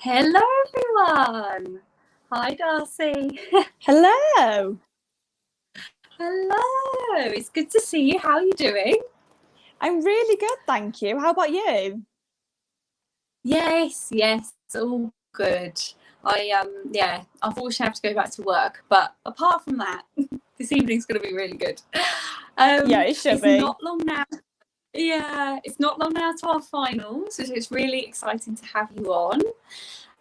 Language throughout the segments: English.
Hello, everyone. Hi, Darcy. Hello. Hello. It's good to see you. How are you doing? I'm really good, thank you. How about you? Yes, all good. Unfortunately, I have to go back to work, but apart from that, this evening's going to be really good. Yeah, it should it's be. not long now. Yeah, it's not long now to our finals, so it's really exciting to have you on.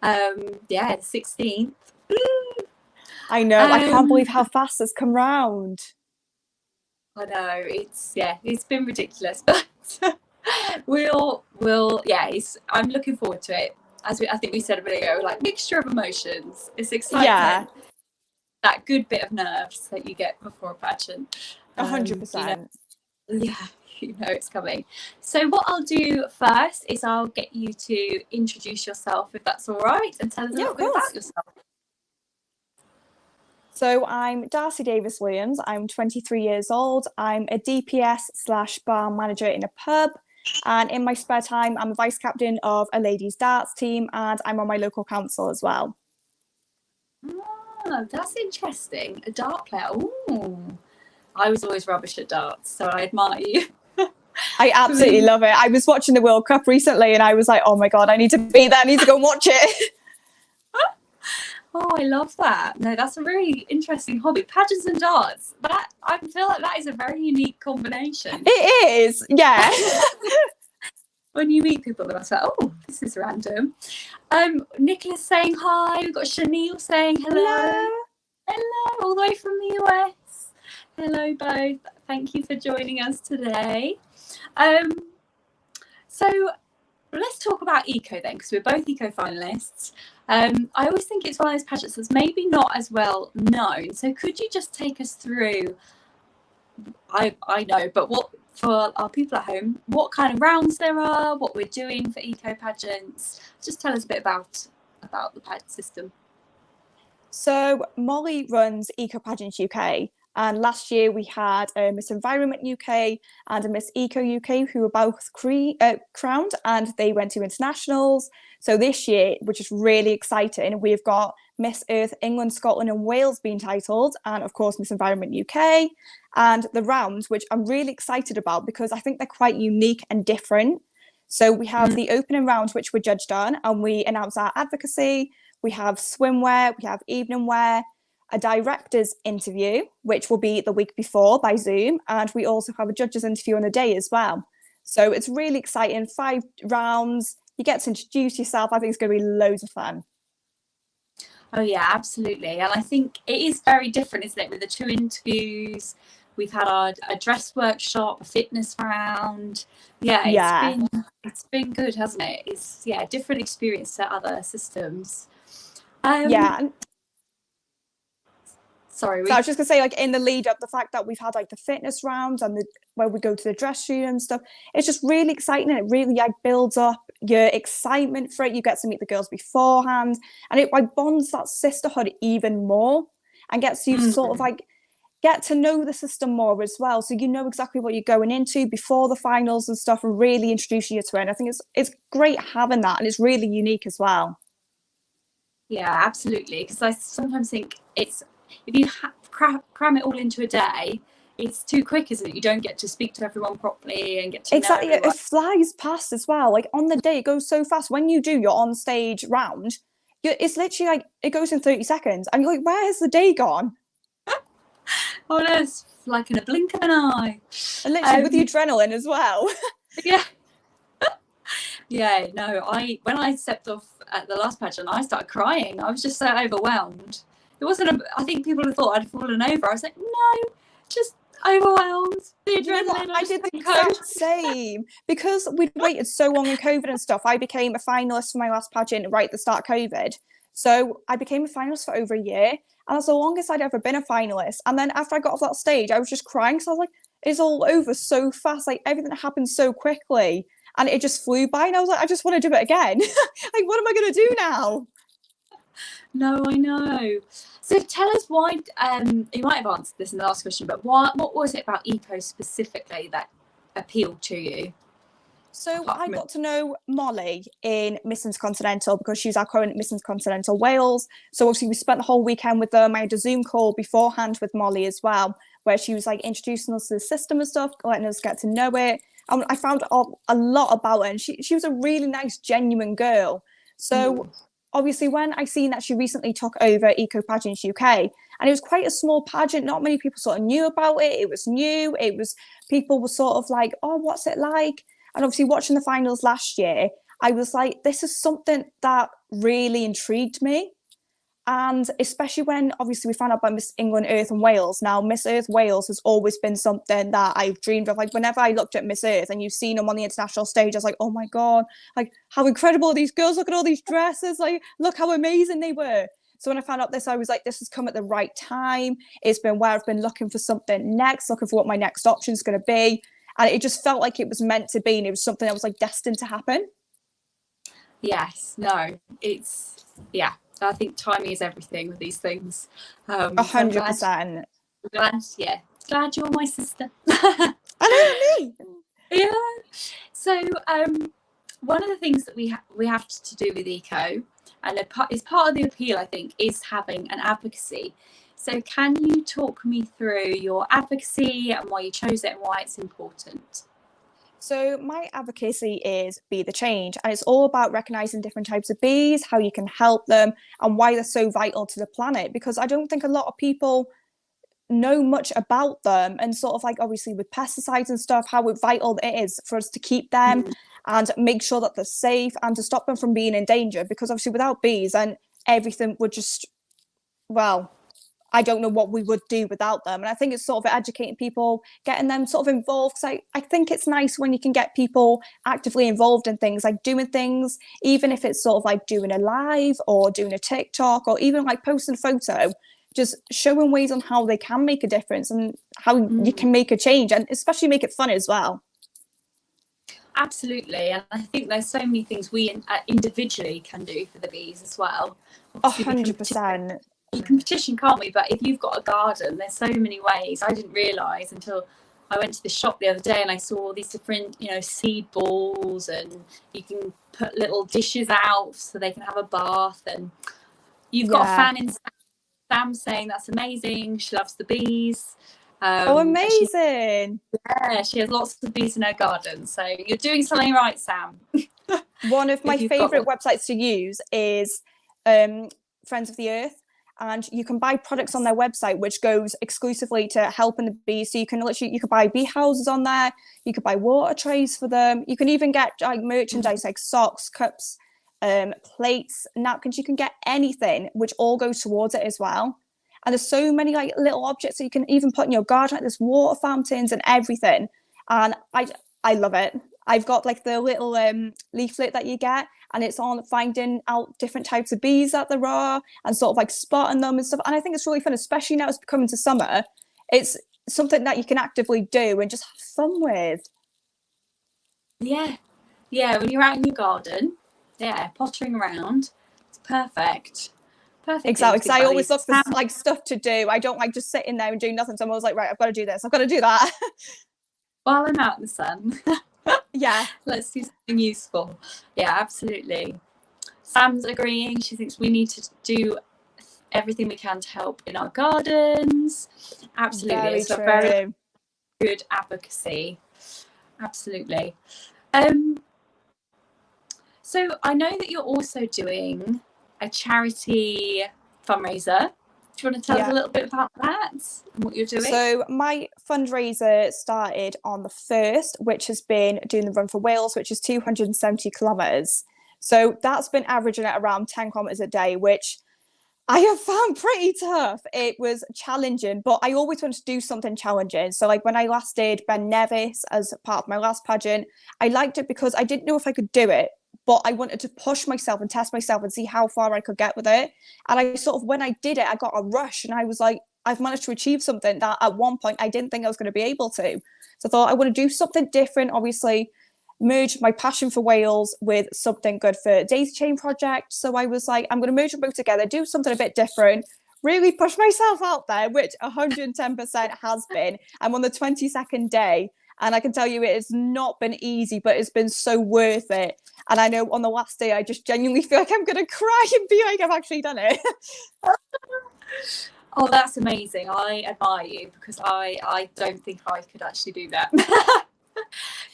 The 16th. I know. I can't believe how fast it's come round. I know it's been ridiculous, but I'm looking forward to it. I think we said a minute ago, like mixture of emotions. It's excitement, that good bit of nerves that you get before a pageant. 100%. You know it's coming. So what I'll do first is I'll get you to introduce yourself, if that's all right, and tell us a little bit about yourself. So I'm Darcy Davies-Williams. I'm 23 years old. I'm a DPS/bar manager in a pub. And in my spare time, I'm a vice captain of a ladies' darts team, and I'm on my local council as well. Oh, that's interesting. A dart player. Ooh. I was always rubbish at darts, so I admire you. I absolutely love it. I was watching the World Cup recently and I was like, oh my God, I need to be there. I need to go and watch it. Oh, I love that. No, that's a really interesting hobby. Pageants and darts. I feel like that is a very unique combination. It is, yeah. When you meet people, they're like, oh, this is random. Nicholas saying hi. We've got Chanel saying hello. Hello, all the way from the US. Hello, both. Thank you for joining us today. So let's talk about Eco then, because we're both Eco finalists. I always think it's one of those pageants that's maybe not as well known. So could you just take us through, I know, but what, for our people at home, what kind of rounds there are, what we're doing for Eco pageants? Just tell us a bit about the pageant system. So Molly runs Eco Pageants UK. And last year we had a Miss Environment UK and a Miss Eco UK who were both crowned, and they went to internationals. So this year, which is really exciting, we've got Miss Earth England, Scotland and Wales being titled, and of course Miss Environment UK. And the rounds, which I'm really excited about because I think they're quite unique and different. So we have the opening round, which we're judged on, and we announce our advocacy. We have swimwear, we have evening wear, a director's interview, which will be the week before by Zoom, and we also have a judge's interview on the day as well. So it's really exciting. 5 rounds, you get to introduce yourself. I think it's going to be loads of fun. Oh yeah, absolutely. And I think it is very different, isn't it, with the 2 interviews. We've had a dress workshop, a fitness round. It's been good, hasn't it? It's a different experience to other systems. Sorry. So I was just gonna say, like, in the lead up, the fact that we've had like the fitness rounds and where we go to the dress room and stuff, it's just really exciting, and it really like builds up your excitement for it. You get to meet the girls beforehand, and it like bonds that sisterhood even more and gets you to sort of like get to know the system more as well, so you know exactly what you're going into before the finals and stuff, and really introduce you to it. And I think it's great having that, and it's really unique as well. Yeah, absolutely. Because I sometimes think if you cram it all into a day, it's too quick, isn't it? You don't get to speak to everyone properly and get to know everyone. It flies past as well. Like on the day, it goes so fast. When you do your on stage round, it's literally like it goes in 30 seconds, and you're like, where has the day gone? Oh no, it's like in a blink of an eye. And literally with the adrenaline as well. When I stepped off at the last pageant, I started crying. I was just so overwhelmed. It wasn't I think people had thought I'd fallen over. I was like, no, just overwhelmed. The adrenaline. I did the exact same. Because we'd waited so long in COVID and stuff, I became a finalist for my last pageant right at the start of COVID. So I became a finalist for over a year, and that's the longest I'd ever been a finalist. And then after I got off that stage, I was just crying, because I was like, it's all over so fast. Like everything happened so quickly, and it just flew by. And I was like, I just want to do it again. Like, what am I going to do now? No, I know. So tell us why, you might have answered this in the last question, but what was it about Eco specifically that appealed to you? So apart I from got to know Molly in Miss Intercontinental because she's our current Miss Intercontinental Wales. So obviously we spent the whole weekend with them. I had a Zoom call beforehand with Molly as well, where she was like introducing us to the system and stuff, letting us get to know it. And I found out a lot about her, and she was a really nice, genuine girl. So obviously when I seen that she recently took over Eco Pageants UK, and it was quite a small pageant, not many people sort of knew about it. It was new. It was, people were sort of like, oh, what's it like? And obviously watching the finals last year, I was like, this is something that really intrigued me. And especially when obviously we found out about Miss England, Earth and Wales. Now, Miss Earth Wales has always been something that I've dreamed of. Like whenever I looked at Miss Earth and you've seen them on the international stage, I was like, oh my God, like how incredible are these girls? Look at all these dresses. Like, look how amazing they were. So when I found out this, I was like, this has come at the right time. It's been where I've been looking for something next, looking for what my next option is going to be. And it just felt like it was meant to be, and it was something that was like destined to happen. Yes, no, it's, yeah, I think timing is everything with these things. 100%. Glad you're my sister. I know me. Yeah. So one of the things that we have to do with Eco, and is part of the appeal, I think, is having an advocacy. So can you talk me through your advocacy and why you chose it and why it's important? So my advocacy is Be the Change, and it's all about recognising different types of bees, how you can help them, and why they're so vital to the planet. Because I don't think a lot of people know much about them, and sort of like obviously with pesticides and stuff, how vital it is for us to keep them and make sure that they're safe and to stop them from being in danger. Because obviously without bees, and everything would just, well, I don't know what we would do without them. And I think it's sort of educating people, getting them sort of involved. Because I think it's nice when you can get people actively involved in things, like doing things, even if it's sort of like doing a live or doing a TikTok or even like posting a photo, just showing ways on how they can make a difference and how you can make a change, and especially make it fun as well. Absolutely. And I think there's so many things we individually can do for the bees as well. 100%. You can petition, can't we? But if you've got a garden, there's so many ways. I didn't realise until I went to the shop the other day and I saw all these different, seed balls, and you can put little dishes out so they can have a bath. And you've got a fan in Sam saying that's amazing. She loves the bees. Oh, amazing. She has lots of bees in her garden. So you're doing something right, Sam. One of my favourite websites to use is Friends of the Earth. And you can buy products on their website which goes exclusively to helping the bees. So you can buy bee houses on there, you could buy water trays for them, you can even get like merchandise like socks, cups, plates, napkins. You can get anything which all goes towards it as well. And there's so many like little objects that you can even put in your garden, like there's water fountains and everything. And I love it. I've got like the little leaflet that you get, and it's on finding out different types of bees that there are and sort of like spotting them and stuff. And I think it's really fun, especially now it's coming to summer. It's something that you can actively do and just have fun with. Yeah. When you're out in your garden, pottering around, it's perfect. Exactly, because I always look for like stuff to do. I don't like just sitting there and doing nothing. So I'm always like, right, I've got to do this, I've got to do that. While I'm out in the sun. Yeah. Let's do something useful. Yeah, absolutely. Sam's agreeing. She thinks we need to do everything we can to help in our gardens. Absolutely. It's a very good advocacy. Absolutely. So I know that you're also doing a charity fundraiser. Do you want to tell us a little bit about that and what you're doing? So my fundraiser started on the 1st, which has been doing the Run for Wales, which is 270 kilometres. So that's been averaging at around 10 kilometres a day, which I have found pretty tough. It was challenging, but I always wanted to do something challenging. So like when I last did Ben Nevis as part of my last pageant, I liked it because I didn't know if I could do it, but I wanted to push myself and test myself and see how far I could get with it. And I sort of, when I did it, I got a rush and I was like, I've managed to achieve something that at one point I didn't think I was going to be able to. So I thought I want to do something different, obviously merge my passion for Wales with something good for Daisy Chain Project. So I was like, I'm going to merge them both together, do something a bit different, really push myself out there, which 110% has been. I'm on the 22nd day And I can tell you it has not been easy, but it's been so worth it. And I know on the last day, I just genuinely feel like I'm going to cry and be like, I've actually done it. Oh, that's amazing. I admire you, because I don't think I could actually do that.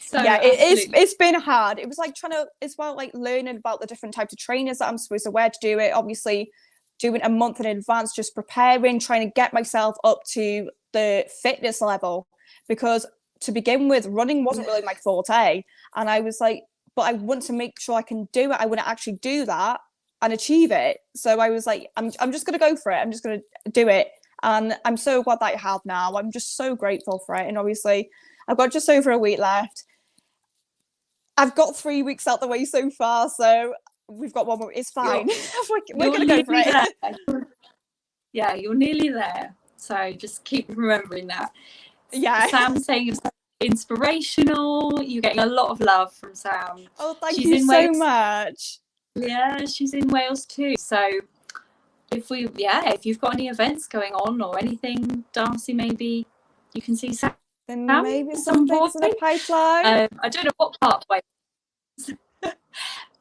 So yeah, it's been hard. It was like trying to, as well, like learning about the different types of trainers that I'm supposed to wear to do it. Obviously, doing a month in advance, just preparing, trying to get myself up to the fitness level. Because to begin with, running wasn't really my forte. And I was like, but I want to make sure I can do it. I want to actually do that and achieve it. So I was like, I'm just going to go for it. I'm just going to do it. And I'm so glad that I have now. I'm just so grateful for it. And obviously, I've got just over a week left. I've got 3 weeks out the way so far. So we've got one more. It's fine. We're going to go for it. Yeah, you're nearly there. So just keep remembering that. Yeah. Sam's saying it's inspirational. You're getting a lot of love from Sam. Oh, thank you so much. Yeah, she's in Wales too. So if you've got any events going on or anything, Darcy, maybe you can see Sam. Then maybe something's in the pipeline. I don't know what part of Wales.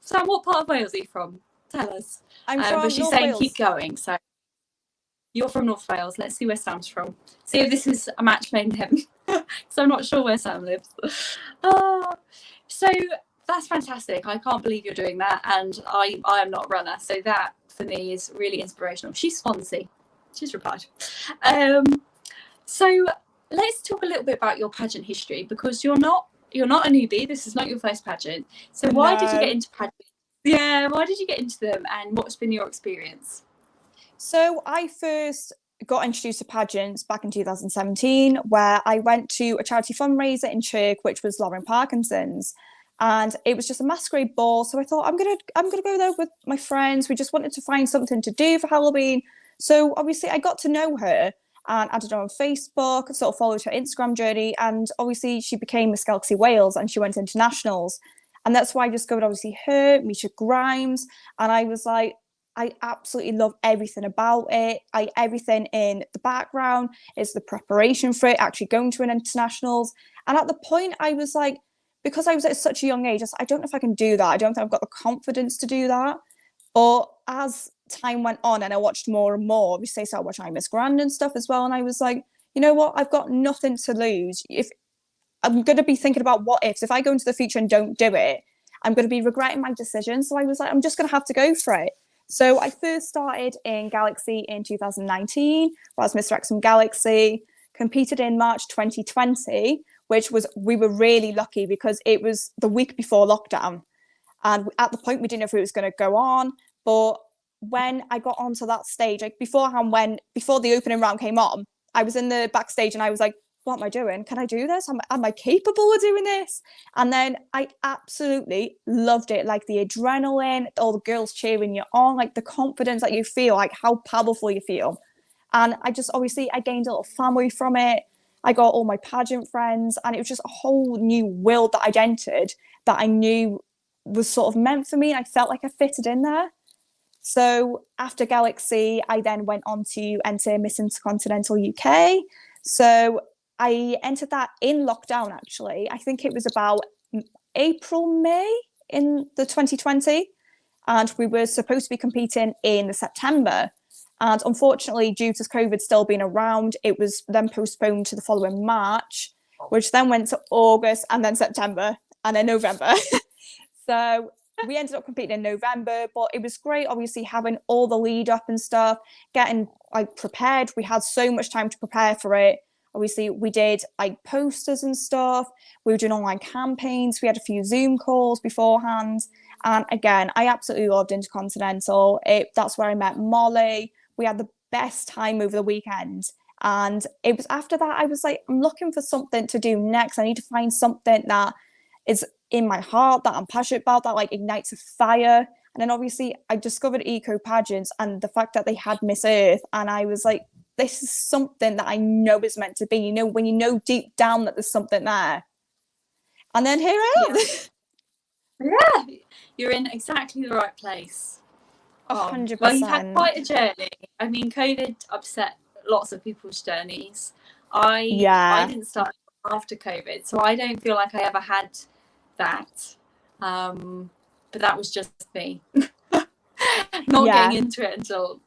Sam, what part of Wales are you from? Tell us. I'm from but she's North saying Wales. Keep going. So you're from North Wales. Let's see where Sam's from. See if this is a match made in heaven. Because I'm not sure where Sam lives. So that's fantastic. I can't believe you're doing that. And I am not a runner. So that for me is really inspirational. She's Swansea. She's replied. So let's talk a little bit about your pageant history, because you're not a newbie. This is not your first pageant. So why did you get into pageants? Yeah, why did you get into them, and what's been your experience? So I first got introduced to pageants back in 2017, where I went to a charity fundraiser in Chirk, which was Lauren Parkinson's, and it was just a masquerade ball. So I thought I'm gonna go there with my friends. We just wanted to find something to do for Halloween. So obviously I got to know her and added her on Facebook, sort of followed her Instagram journey, and obviously she became Miss Galaxy Wales and she went to internationals. And that's why I discovered obviously her, Misha Grimes, and I was like, I absolutely love everything about it. Everything in the background is the preparation for it, actually going to an internationals. And at the point I was like, because I was at such a young age, I don't know if I can do that. I don't think I've got the confidence to do that. But as time went on and I watched more and more, obviously I started watching Miss Grand and stuff as well. And I was like, you know what? I've got nothing to lose. If I'm going to be thinking about what ifs, if I go into the future and don't do it, I'm going to be regretting my decision. So I was like, I'm just going to have to go for it. So I first started in Galaxy in 2019, where I was Miss Wrexham Galaxy, competed in March 2020, we were really lucky because it was the week before lockdown. And at the point, we didn't know if it was going to go on. But when I got onto that stage, like before the opening round came on, I was in the backstage and I was like, what am I doing? Can I do this? Am I capable of doing this? And then I absolutely loved it. Like the adrenaline, all the girls cheering you on, like the confidence that you feel, like how powerful you feel. And I gained a little family from it. I got all my pageant friends, and it was just a whole new world that I'd entered that I knew was sort of meant for me. And I felt like I fitted in there. So after Galaxy, I then went on to enter Miss Intercontinental UK. So I entered that in lockdown, actually. I think it was about April, May in the 2020. And we were supposed to be competing in September. And unfortunately, due to COVID still being around, it was then postponed to the following March, which then went to August and then September and then November. So we ended up competing in November, but it was great, obviously, having all the lead up and stuff, getting prepared. We had so much time to prepare for it. Obviously, we did posters and stuff. We were doing online campaigns. We had a few Zoom calls beforehand. And again, I absolutely loved Intercontinental. That's where I met Molly. We had the best time over the weekend. And it was after that, I was like, I'm looking for something to do next. I need to find something that is in my heart, that I'm passionate about, that ignites a fire. And then obviously I discovered Eco Pageants and the fact that they had Miss Earth. And I was like, this is something that I know is meant to be, when you know deep down that there's something there. And then here I am. Yeah, you're in exactly the right place. 100%. Well, you've had quite a journey. I mean, COVID upset lots of people's journeys. I didn't start after COVID, so I don't feel like I ever had that. But that was just me. Not getting into it until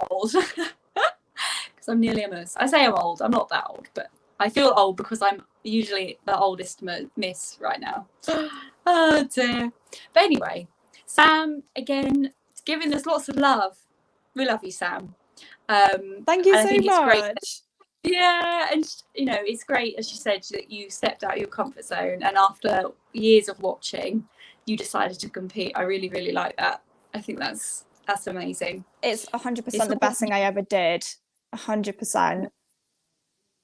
old. Because I'm nearly almost. I say I'm old. I'm not that old, but I feel old because I'm usually the oldest miss right now. Oh dear. But anyway, Sam, again, giving us lots of love. We love you, Sam. Thank you so much. Yeah, and you know, it's great, as you said, that you stepped out of your comfort zone, and after years of watching, you decided to compete. I really, really like that. I think that's amazing. It's 100% the best thing I ever did. 100%. It's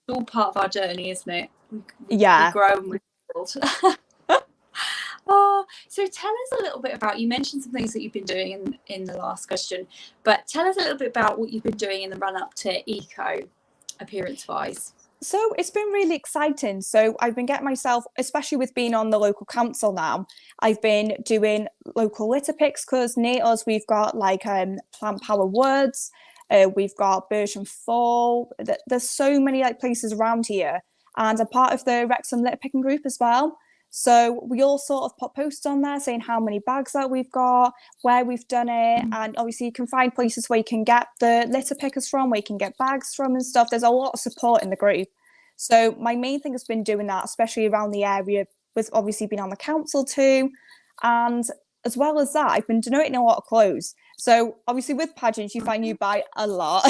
all part of our journey, isn't it? We grow and we build. Oh, so tell us a little bit about, you mentioned some things that you've been doing in the last question, but tell us a little bit about what you've been doing in the run up to Eco, appearance wise. So it's been really exciting. So I've been getting myself, especially with being on the local council now, I've been doing local litter picks, because near us we've got like Plant Power Woods, we've got Bersham Fall. There's so many like places around here, and I'm part of the Wrexham litter picking group as well. So we all sort of put posts on there saying how many bags that we've got, where we've done it, and obviously you can find places where you can get the litter pickers from, where you can get bags from and stuff. There's a lot of support in the group. So my main thing has been doing that, especially around the area, with obviously being on the council too. And as well as that, I've been donating a lot of clothes. So obviously with pageants, you find you buy a lot,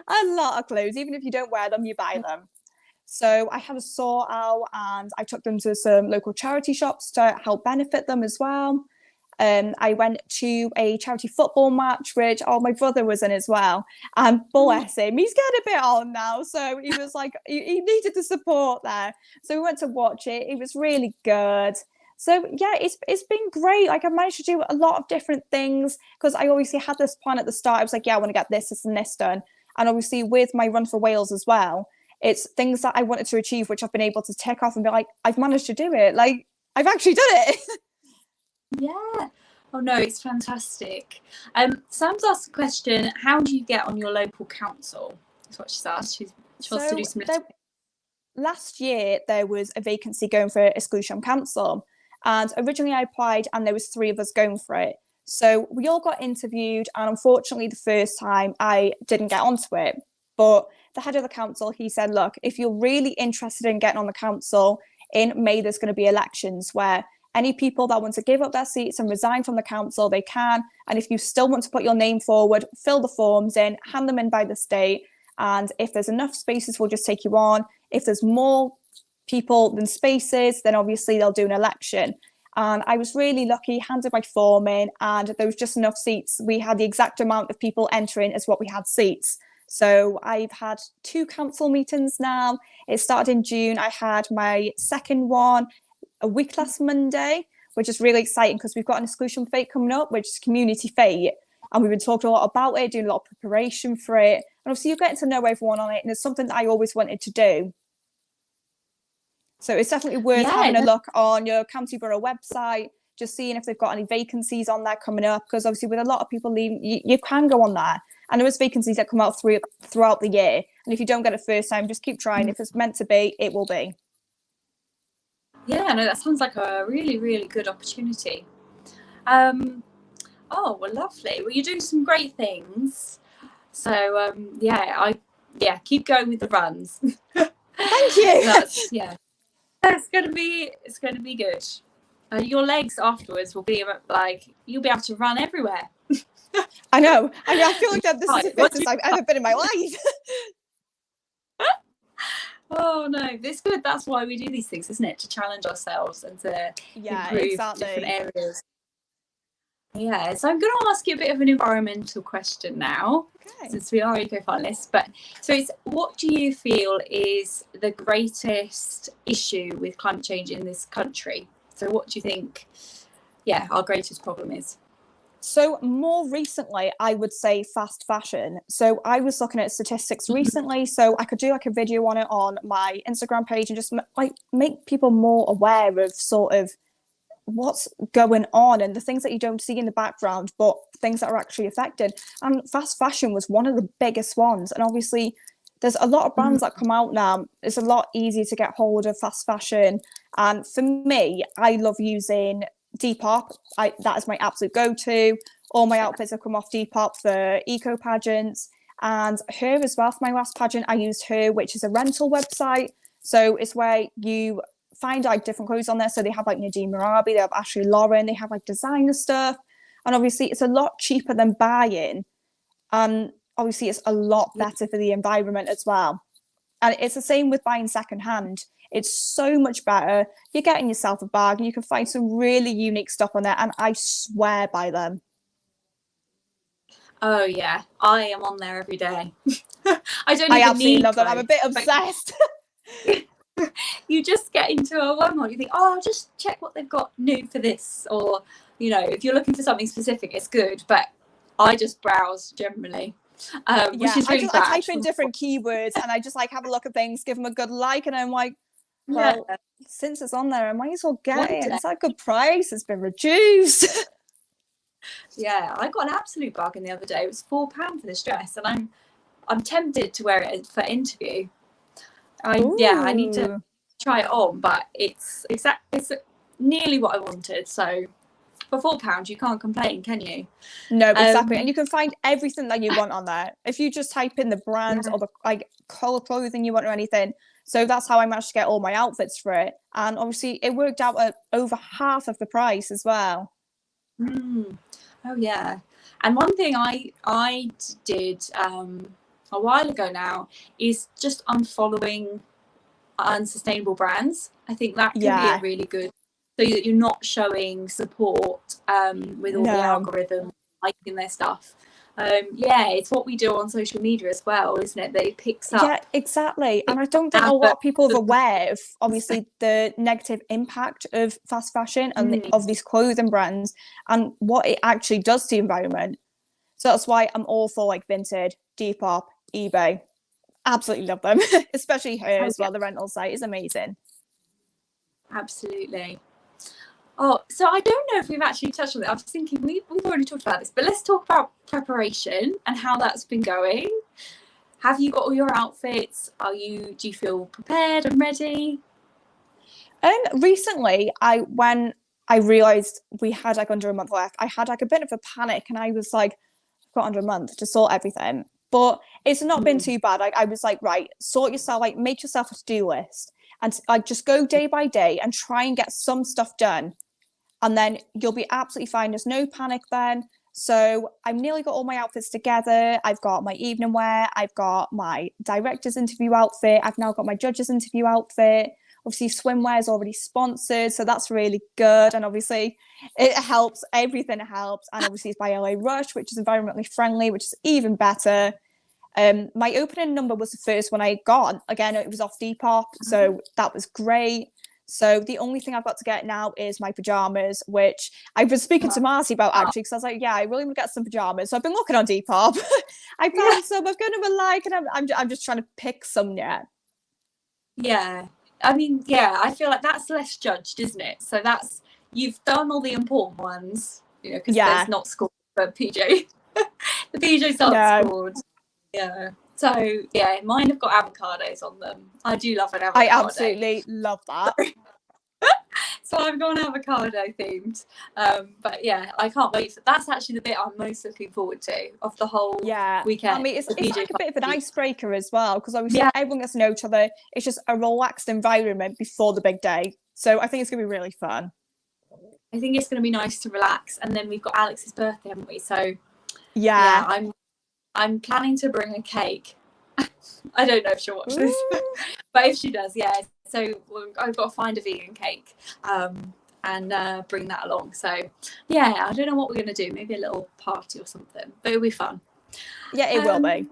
a lot of clothes. Even if you don't wear them, you buy them. So I had a sort out, and I took them to some local charity shops to help benefit them as well. I went to a charity football match, which my brother was in as well. And bless him, he's getting a bit on now. So he was like, he needed the support there. So we went to watch it. It was really good. So yeah, it's been great. Like, I've managed to do a lot of different things, because I obviously had this plan at the start. I was like, yeah, I want to get this and this done. And obviously with my Run for Wales as well, it's things that I wanted to achieve, which I've been able to tick off and be like, I've managed to do it. Like, I've actually done it. Yeah. Oh no, it's fantastic. Sam's asked a question, how do you get on your local council? That's what she's asked. She wants to do some last year there was a vacancy going for Exclusion Council, and originally I applied and there was 3 of us going for it. So we all got interviewed, and unfortunately the first time I didn't get onto it. But the head of the council, he said, look, if you're really interested in getting on the council, in May there's going to be elections where any people that want to give up their seats and resign from the council, they can. And if you still want to put your name forward, fill the forms in, hand them in by the state. And if there's enough spaces, we'll just take you on. If there's more people than spaces, then obviously they'll do an election. And I was really lucky, handed my form in, and there was just enough seats. We had the exact amount of people entering as what we had seats. So I've had 2 council meetings now. It started in June. I had my second one a week last Monday, which is really exciting because we've got an exclusion fete coming up, which is community fete. And we've been talking a lot about it, doing a lot of preparation for it. And obviously you're getting to know everyone on it. And it's something that I always wanted to do. So it's definitely worth having a look on your county borough website, just seeing if they've got any vacancies on there coming up. Because obviously with a lot of people leaving, you can go on there. And there is vacancies that come out throughout the year. And if you don't get it first time, just keep trying. If it's meant to be, it will be. Yeah, no, that sounds like a really, really good opportunity. Oh, well, lovely. Well, you're doing some great things. So, keep going with the runs. Thank you. It's going to be good. Your legs afterwards will be like, you'll be able to run everywhere. I know. I feel like this is the fittest I've ever been in my life. Oh no, it's good. That's why we do these things, isn't it? To challenge ourselves and to improve different areas. Yeah, so I'm going to ask you a bit of an environmental question now, since we are Eco Finalists. But so it's, what do you feel is the greatest issue with climate change in this country? So what do you think, our greatest problem is? So more recently, I would say fast fashion. So I was looking at statistics recently, so I could do like a video on it on my Instagram page and just like make people more aware of sort of what's going on and the things that you don't see in the background, but things that are actually affected. And fast fashion was one of the biggest ones. And obviously there's a lot of brands that come out now. It's a lot easier to get hold of fast fashion. And for me, I love using Depop. That is my absolute go-to. All my outfits have come off Depop for eco pageants. And her as well, for my last pageant, I used her, which is a rental website. So it's where you find like different clothes on there. So they have like Nadine Marabi, they have Ashley Lauren, they have like designer stuff. And obviously it's a lot cheaper than buying. And obviously it's a lot better for the environment as well. And it's the same with buying secondhand. It's so much better. You're getting yourself a bag and you can find some really unique stuff on there. And I swear by them. Oh yeah, I am on there every day. I absolutely love them. I'm a bit obsessed. You just get into a one, you think, oh, I'll just check what they've got new for this, or if you're looking for something specific, it's good. But I just browse generally, which is really bad. I type in different keywords and I just like have a look at things, give them a good like, and I'm like, well, since it's on there, I might as well get it. It's at a good price. It's been reduced. Yeah, I got an absolute bargain the other day. It was £4 for this dress, and I'm tempted to wear it for interview. I need to try it on, but it's nearly what I wanted. So for £4, you can't complain, can you? No, exactly. And you can find everything that you want on there if you just type in the brand or the like color clothing you want or anything. So that's how I managed to get all my outfits for it, and obviously it worked out at over half of the price as well. Oh yeah. And one thing I did a while ago now is just unfollowing unsustainable brands. I think that can be a really good, so that you're not showing support with all the algorithms liking their stuff. It's what we do on social media as well, isn't it? That it picks up. Yeah, exactly. And I don't think a lot of people are aware of obviously the negative impact of fast fashion and of these clothing brands and what it actually does to the environment. So that's why I'm all for like Vinted, Depop, eBay. Absolutely love them, especially her as well. The rental site is amazing. Absolutely. Oh, so I don't know if we've actually touched on it. I was thinking we've already talked about this, but let's talk about preparation and how that's been going. Have you got all your outfits? Do you feel prepared and ready? Recently, when I realised we had like under a month left, I had like a bit of a panic, and I was like, I've got under a month to sort everything. But it's not been too bad. I was like, right, sort yourself, like make yourself a to-do list, and like just go day by day and try and get some stuff done. And then you'll be absolutely fine. There's no panic then. So I've nearly got all my outfits together. I've got my evening wear. I've got my director's interview outfit. I've now got my judge's interview outfit. Obviously, swimwear is already sponsored, so that's really good. And obviously, it helps. Everything helps. And obviously, it's by LA Rush, which is environmentally friendly, which is even better. My opening number was the first one I got. Again, it was off Depop, so that was great. So the only thing I've got to get now is my pajamas, which I've been speaking to Marcy about actually, because I was like, yeah, I really want to get some pajamas. So I've been looking on Depop. I found some I've got them like, and I'm just trying to pick some yet. Yeah, I mean, I feel like that's less judged, isn't it? So you've done all the important ones, because there's not scored for PJ. The PJs aren't scored. Yeah. So mine have got avocados on them. I do love an avocado. I absolutely love that. So I've gone avocado themed. But I can't wait. That's actually the bit I'm most looking forward to of the whole weekend. I mean, it's like a bit of an icebreaker as well, because obviously everyone gets to know each other. It's just a relaxed environment before the big day. So I think it's going to be really fun. I think it's going to be nice to relax. And then we've got Alex's birthday, haven't we? So I'm planning to bring a cake. I don't know if she'll watch this, but if she does, so I've got to find a vegan cake and bring that along. So I don't know what we're going to do. Maybe a little party or something, but it'll be fun. Yeah, it will be.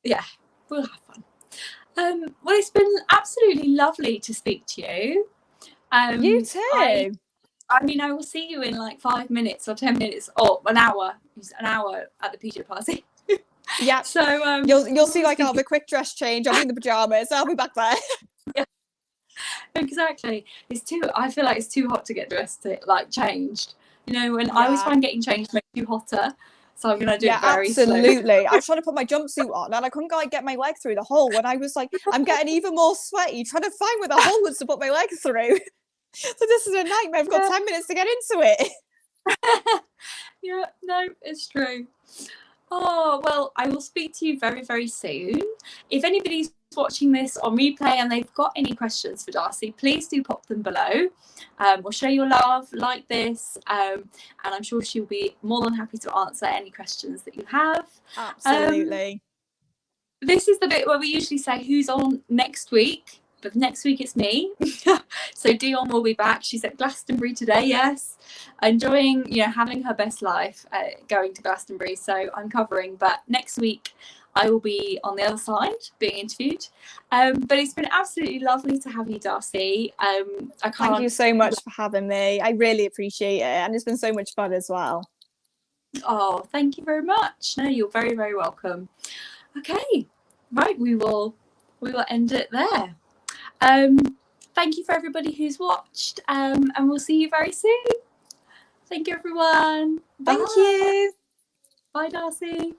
Yeah, we'll have fun. Well, it's been absolutely lovely to speak to you. You too. I mean, I will see you in like 5 minutes or 10 minutes or an hour at the PJ party. Yeah. So you'll see like I'll have a quick dress change. I'll be in the pajamas. I'll be back there. Yeah. Exactly. I feel like it's too hot to get dressed like changed. When I always find getting changed makes you hotter. So I'm going to do it very absolutely. slowly. I was trying to put my jumpsuit on and I couldn't quite get my leg through the hole. And I was like, I'm getting even more sweaty trying to find where the hole was to put my leg through. So this is a nightmare. I've got 10 minutes to get into it. Yeah, no, it's true. Oh, well, I will speak to you very, very soon. If anybody's watching this on replay and they've got any questions for Darcy, please do pop them below. Or show your love like this, and I'm sure she'll be more than happy to answer any questions that you have. Absolutely. This is the bit where we usually say who's on next week, but next week it's me. So Dion will be back. She's at Glastonbury today, yes, enjoying, having her best life, going to Glastonbury. So I'm covering, but next week I will be on the other side being interviewed. But it's been absolutely lovely to have you, Darcy. Thank you so much for having me. I really appreciate it, and it's been so much fun as well. Oh, thank you very much. No, you're very, very welcome. Okay, right, we will end it there. Thank you for everybody who's watched, and we'll see you very soon. Thank you, everyone. Thank you. Bye, Darcy.